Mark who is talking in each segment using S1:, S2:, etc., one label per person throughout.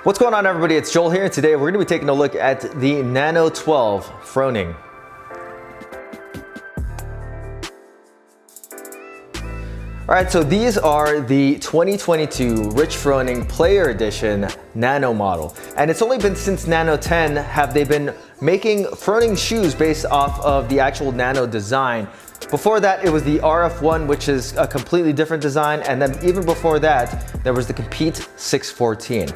S1: What's going on, everybody? It's Joel here, and today we're going to be taking a look at the Nano 12 Froning. Alright, so these are the 2022 Rich Froning Player Edition Nano model. And it's only been since Nano 10 have they been making Froning shoes based off of the actual Nano design. Before that, it was the RF1, which is a completely different design, and then even before that, there was the Compete 614.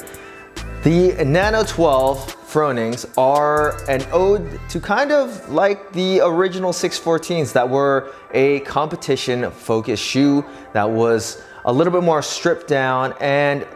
S1: The Nano 12 Fronings are an ode to kind of like the original 614s that were a competition focused shoe that was a little bit more stripped down, and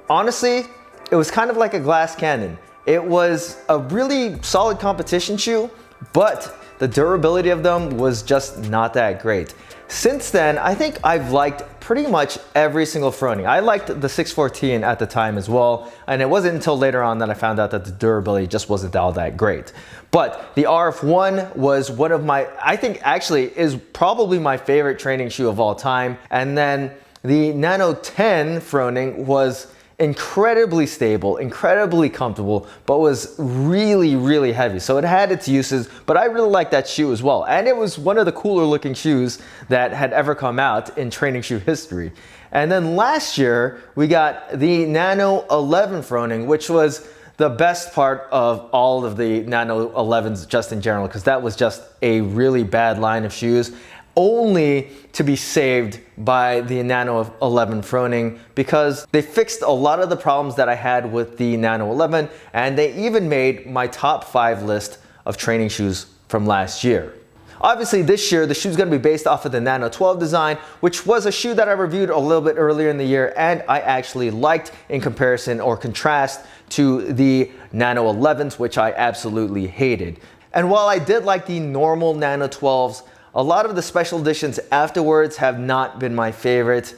S1: honestly, it was kind of like a glass cannon. It was a really solid competition shoe, but the durability of them was just not that great. Since then, I think I've liked pretty much every single Froning. I liked the 614 at the time as well, and it wasn't until later on that I found out that the durability just wasn't all that great. But the RF1 was one of my, I think actually is probably my favorite training shoe of all time. And then the Nano 10 Froning was incredibly stable, incredibly comfortable, but was really, really heavy. So it had its uses, but I really liked that shoe as well. And it was one of the cooler looking shoes that had ever come out in training shoe history. And then last year, we got the Nano 11 Froning, which was the best part of all of the Nano 11s just in general, because that was just a really bad line of shoes, only to be saved by the Nano 11 Froning, because they fixed a lot of the problems that I had with the Nano 11, and they even made my top 5 list of training shoes from last year. Obviously this year, the shoe's gonna be based off of the Nano 12 design, which was a shoe that I reviewed a little bit earlier in the year, and I actually liked in comparison or contrast to the Nano 11s, which I absolutely hated. And while I did like the normal Nano 12s, a lot of the special editions afterwards have not been my favorite.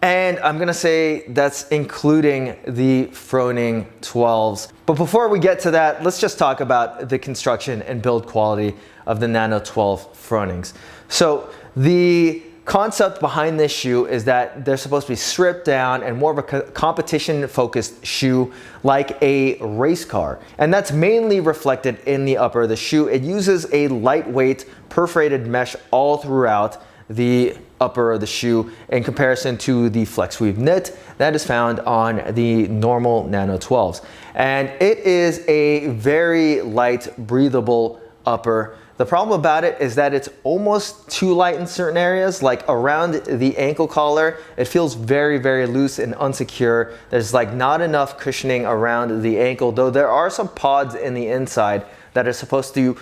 S1: And I'm gonna say that's including the Froning 12s. But before we get to that, let's just talk about the construction and build quality of the Nano 12 Fronings. So the concept behind this shoe is that they're supposed to be stripped down and more of a competition focused shoe, like a race car. And that's mainly reflected in the upper of the shoe. It uses a lightweight perforated mesh all throughout the upper of the shoe in comparison to the flex weave knit that is found on the normal Nano 12s. And it is a very light, breathable upper. The problem about it is that it's almost too light in certain areas, like around the ankle collar. It feels very, very loose and unsecure. There's like not enough cushioning around the ankle, though there are some pods in the inside that are supposed to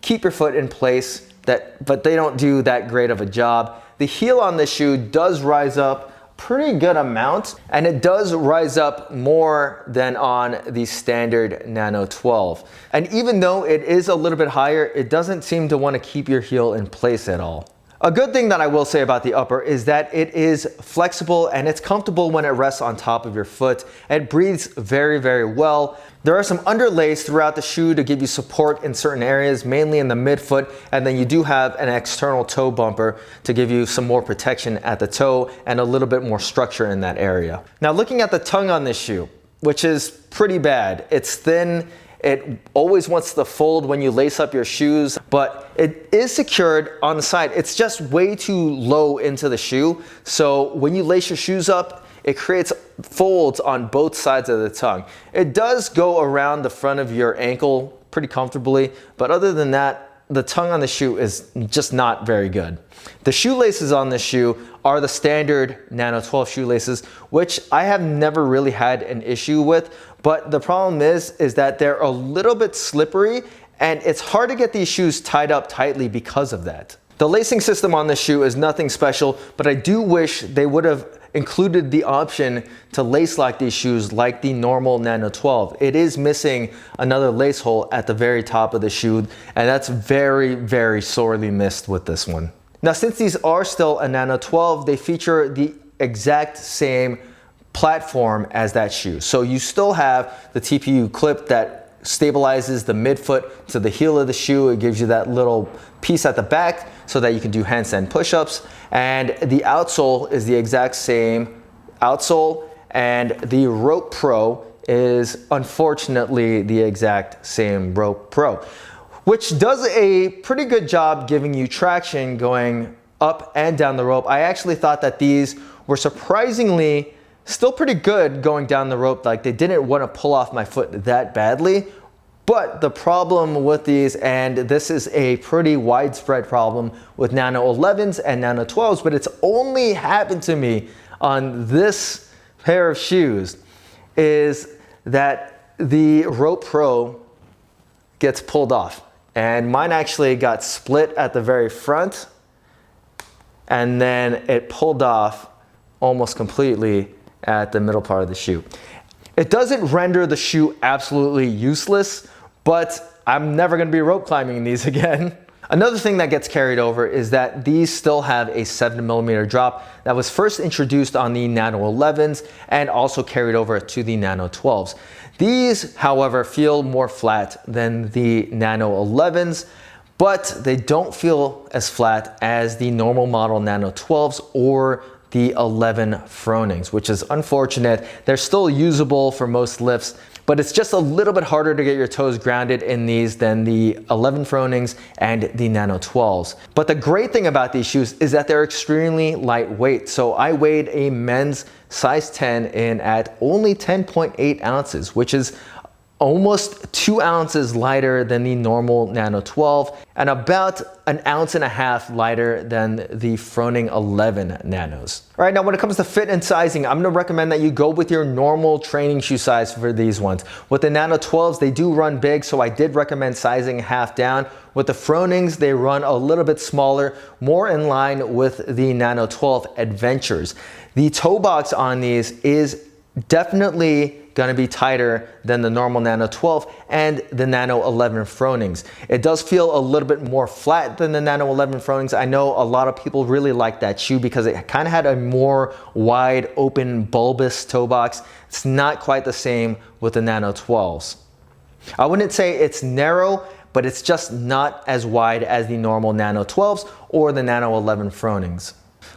S1: keep your foot in place, but they don't do that great of a job. The heel on this shoe does rise up pretty good amount, and it does rise up more than on the standard Nano 12. And even though it is a little bit higher, it doesn't seem to want to keep your heel in place at all. A good thing that I will say about the upper is that it is flexible and it's comfortable when it rests on top of your foot. It breathes very, very well. There are some underlays throughout the shoe to give you support in certain areas, mainly in the midfoot, and then you do have an external toe bumper to give you some more protection at the toe and a little bit more structure in that area. Now, looking at the tongue on this shoe, which is pretty bad. It's thin. It always wants to fold when you lace up your shoes, but it is secured on the side. It's just way too low into the shoe. So when you lace your shoes up, it creates folds on both sides of the tongue. It does go around the front of your ankle pretty comfortably, but other than that, the tongue on the shoe is just not very good. The shoelaces on this shoe are the standard Nano 12 shoelaces, which I have never really had an issue with, but the problem is that they're a little bit slippery, and it's hard to get these shoes tied up tightly because of that. The lacing system on this shoe is nothing special, but I do wish they would have included the option to lace lock these shoes like the normal Nano 12. It is missing another lace hole at the very top of the shoe, and that's very, very sorely missed with this one. Now, since these are still a Nano 12, they feature the exact same platform as that shoe. So you still have the TPU clip that stabilizes the midfoot to the heel of the shoe. It gives you that little piece at the back so that you can do handstand push-ups. And the outsole is the exact same outsole, and the Rope Pro is unfortunately the exact same Rope Pro, which does a pretty good job giving you traction going up and down the rope. I actually thought that these were surprisingly still pretty good going down the rope. Like, they didn't want to pull off my foot that badly. But the problem with these, and this is a pretty widespread problem with Nano 11s and Nano 12s, but it's only happened to me on this pair of shoes, is that the Rope Pro gets pulled off. And mine actually got split at the very front, and then it pulled off almost completely at the middle part of the shoe. It doesn't render the shoe absolutely useless, but I'm never gonna be rope climbing these again. Another thing that gets carried over is that these still have a 7mm drop that was first introduced on the Nano 11s and also carried over to the Nano 12s. These, however, feel more flat than the Nano 11s, but they don't feel as flat as the normal model Nano 12s or the 11 Fronings, which is unfortunate. They're still usable for most lifts, but it's just a little bit harder to get your toes grounded in these than the 11 Fronings and the Nano 12s. But the great thing about these shoes is that they're extremely lightweight. So I weighed a men's size 10 in at only 10.8 ounces, which is almost 2 ounces lighter than the normal Nano 12 and about 1.5 ounces lighter than the Froning 11 Nanos. All right, now when it comes to fit and sizing, I'm gonna recommend that you go with your normal training shoe size for these ones. With the Nano 12s, they do run big, so I did recommend sizing half down. With the Fronings, they run a little bit smaller, more in line with the Nano 12 Adventures. The toe box on these is definitely gonna be tighter than the normal Nano 12 and the Nano 11 Fronings. It does feel a little bit more flat than the Nano 11 Fronings. I know a lot of people really like that shoe because it kind of had a more wide open bulbous toe box. It's not quite the same with the Nano 12s. I wouldn't say it's narrow, but it's just not as wide as the normal Nano 12s or the Nano 11 Fronings.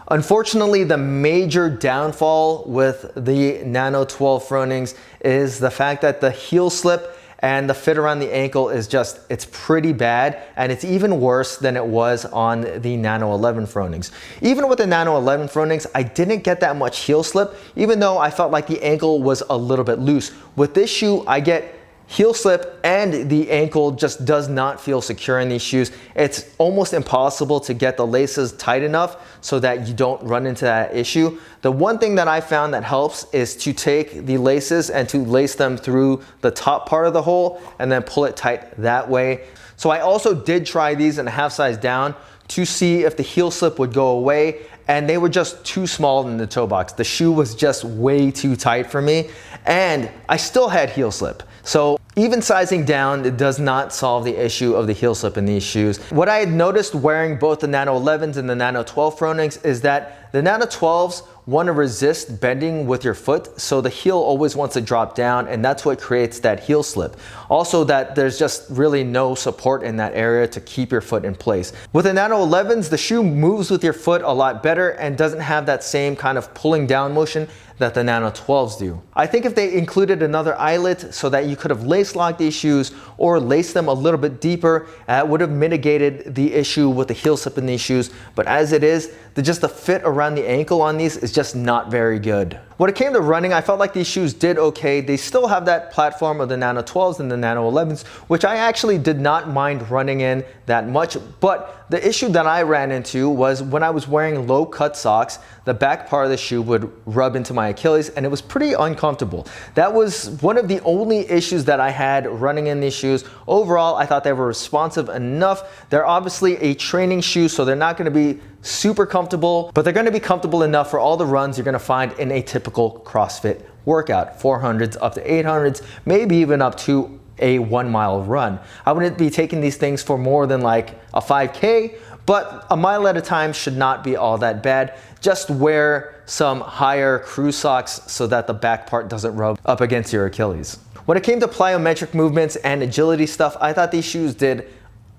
S1: Unfortunately, the major downfall with the Nano 12 Fronings is the fact that the heel slip and the fit around the ankle is just, it's pretty bad, and it's even worse than it was on the Nano 11 Fronings. Even with the Nano 11 Fronings, I didn't get that much heel slip, even though I felt like the ankle was a little bit loose. With this shoe, I get heel slip and the ankle just does not feel secure in these shoes. It's almost impossible to get the laces tight enough so that you don't run into that issue. The one thing that I found that helps is to take the laces and to lace them through the top part of the hole and then pull it tight that way. So I also did try these in a half size down to see if the heel slip would go away, and they were just too small in the toe box. The shoe was just way too tight for me, and I still had heel slip. So even sizing down, it does not solve the issue of the heel slip in these shoes. What I had noticed wearing both the Nano 11s and the Nano 12 Fronings is that the Nano 12s want to resist bending with your foot, so the heel always wants to drop down, and that's what creates that heel slip. Also, that there's just really no support in that area to keep your foot in place. With the Nano 11s, the shoe moves with your foot a lot better and doesn't have that same kind of pulling down motion that the Nano 12s do. I think if they included another eyelet so that you could have lace locked these shoes or laced them a little bit deeper, it would have mitigated the issue with the heel slip in these shoes. But as it is, just the fit around the ankle on these is just not very good. When it came to running, I felt like these shoes did okay. They still have that platform of the Nano 12s and the Nano 11s, which I actually did not mind running in that much. But the issue that I ran into was when I was wearing low cut socks, the back part of the shoe would rub into my Achilles, and it was pretty uncomfortable. That was one of the only issues that I had running in these shoes. Overall, I thought they were responsive enough. They're obviously a training shoe, so they're not gonna be super comfortable, but they're gonna be comfortable enough for all the runs you're gonna find in a typical CrossFit workout, 400s up to 800s, maybe even up to a 1 mile run. I wouldn't be taking these things for more than like a 5K, but a mile at a time should not be all that bad. Just wear some higher cruise socks so that the back part doesn't rub up against your Achilles. When it came to plyometric movements and agility stuff, I thought these shoes did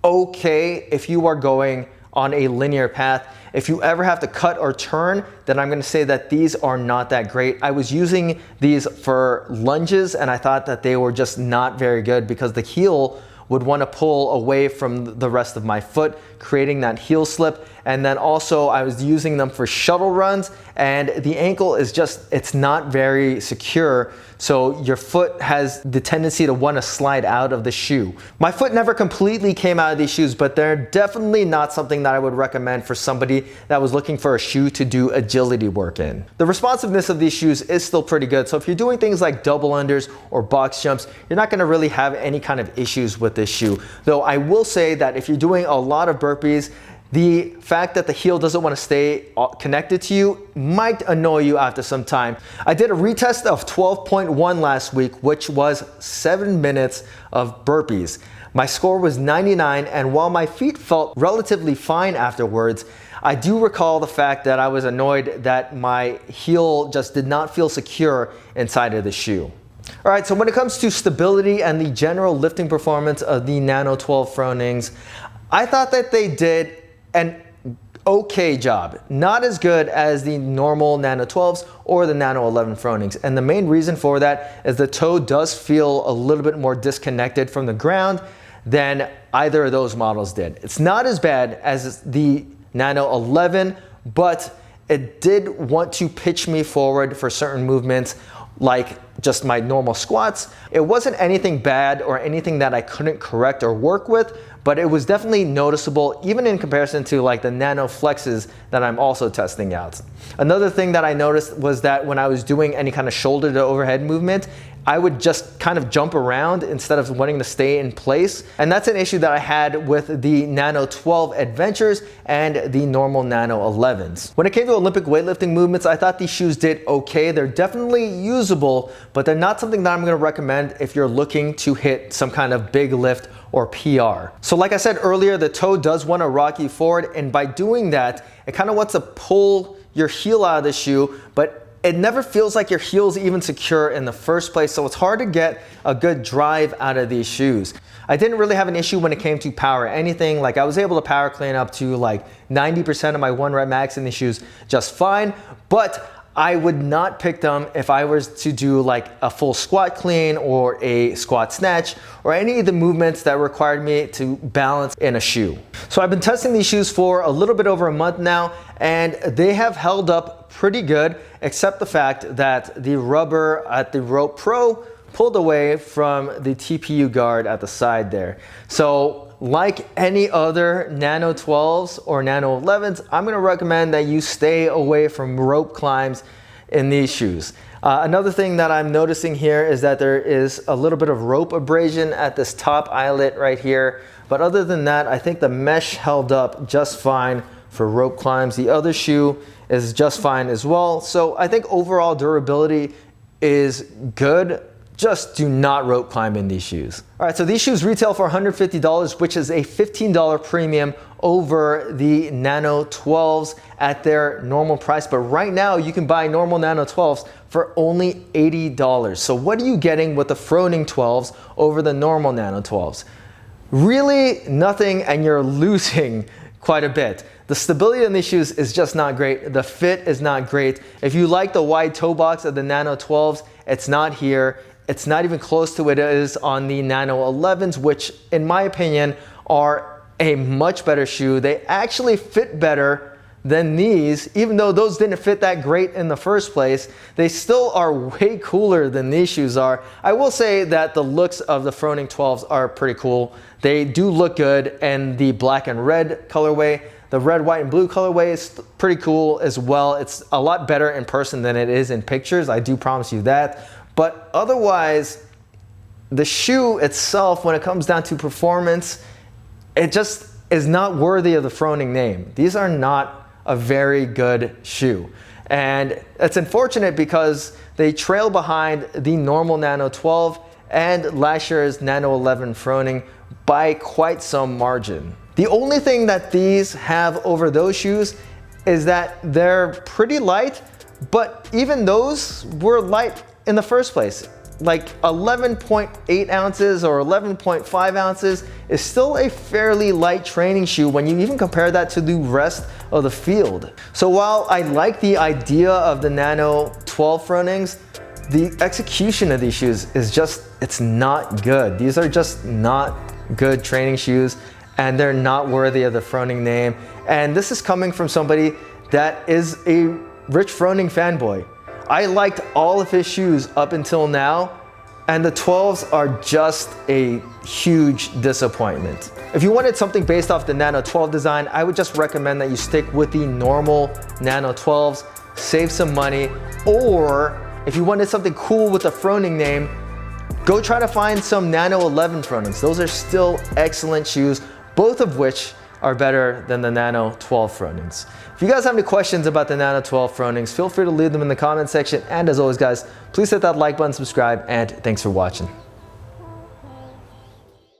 S1: okay if you are going on a linear path. If you ever have to cut or turn, then I'm gonna say that these are not that great. I was using these for lunges and I thought that they were just not very good because the heel would want to pull away from the rest of my foot, creating that heel slip. And then also I was using them for shuttle runs, and the ankle is just, it's not very secure. So your foot has the tendency to want to slide out of the shoe. My foot never completely came out of these shoes, but they're definitely not something that I would recommend for somebody that was looking for a shoe to do agility work in. The responsiveness of these shoes is still pretty good. So if you're doing things like double unders or box jumps, you're not going to really have any kind of issues with this shoe. Though I will say that if you're doing a lot of burpees, the fact that the heel doesn't want to stay connected to you might annoy you after some time. I did a retest of 12.1 last week, which was 7 minutes of burpees. My score was 99, and while my feet felt relatively fine afterwards, I do recall the fact that I was annoyed that my heel just did not feel secure inside of the shoe. All right, so when it comes to stability and the general lifting performance of the Nano 12 Fronings, I thought that they did an okay job. Not as good as the normal Nano 12s or the Nano 11 Fronings. And the main reason for that is the toe does feel a little bit more disconnected from the ground than either of those models did. It's not as bad as the Nano 11, but it did want to pitch me forward for certain movements, like just my normal squats. It wasn't anything bad or anything that I couldn't correct or work with, but it was definitely noticeable, even in comparison to like the Nano Flexes that I'm also testing out. Another thing that I noticed was that when I was doing any kind of shoulder to overhead movement, I would just kind of jump around instead of wanting to stay in place. And that's an issue that I had with the Nano 12 Adventures and the normal Nano 11s. When it came to Olympic weightlifting movements, I thought these shoes did okay. They're definitely usable, but they're not something that I'm gonna recommend if you're looking to hit some kind of big lift or PR. So like I said earlier, the toe does want to rock you forward, and by doing that, it kind of wants to pull your heel out of the shoe, but it never feels like your heel's even secure in the first place, so it's hard to get a good drive out of these shoes. I didn't really have an issue when it came to power anything. Like I was able to power clean up to like 90% of my 1 rep max in these shoes just fine, but I would not pick them if I was to do like a full squat clean or a squat snatch or any of the movements that required me to balance in a shoe. So I've been testing these shoes for a little bit over a month now, and they have held up pretty good, except the fact that the rubber at the Rope Pro pulled away from the TPU guard at the side there. So like any other Nano 12s or Nano 11s, I'm gonna recommend that you stay away from rope climbs in these shoes. Another thing that I'm noticing here is that there is a little bit of rope abrasion at this top eyelet right here. But other than that, I think the mesh held up just fine for rope climbs. The other shoe is just fine as well. So I think overall durability is good. Just do not rope climb in these shoes. All right, so these shoes retail for $150, which is a $15 premium over the Nano 12s at their normal price. But right now you can buy normal Nano 12s for only $80. So what are you getting with the Froning 12s over the normal Nano 12s? Really nothing, and you're losing quite a bit. The stability in these shoes is just not great. The fit is not great. If you like the wide toe box of the Nano 12s, it's not here. It's not even close to what it is on the Nano 11s, which in my opinion are a much better shoe. They actually fit better than these, even though those didn't fit that great in the first place. They still are way cooler than these shoes are. I will say that the looks of the Froning 12s are pretty cool. They do look good in the black and red colorway. The red, white, and blue colorway is pretty cool as well. It's a lot better in person than it is in pictures. I do promise you that. But otherwise, the shoe itself, when it comes down to performance, it just is not worthy of the Froning name. These are not a very good shoe. And it's unfortunate because they trail behind the normal Nano 12 and last year's Nano 11 Froning by quite some margin. The only thing that these have over those shoes is that they're pretty light, but even those were light in the first place. like 11.8 ounces or 11.5 ounces is still a fairly light training shoe when you even compare that to the rest of the field. So while I like the idea of the Nano 12 Fronings, the execution of these shoes is just, it's not good. These are just not good training shoes, and they're not worthy of the Froning name. And this is coming from somebody that is a Rich Froning fanboy. I liked all of his shoes up until now, and the 12s are just a huge disappointment. If you wanted something based off the Nano 12 design, I would just recommend that you stick with the normal Nano 12s, save some money, or if you wanted something cool with a Froning name, go try to find some Nano 11 Fronings. Those are still excellent shoes, both of which are better than the Nano 12 Fronings. If you guys have any questions about the Nano 12 Fronings, feel free to leave them in the comment section. And as always guys, please hit that like button, subscribe, and thanks for watching.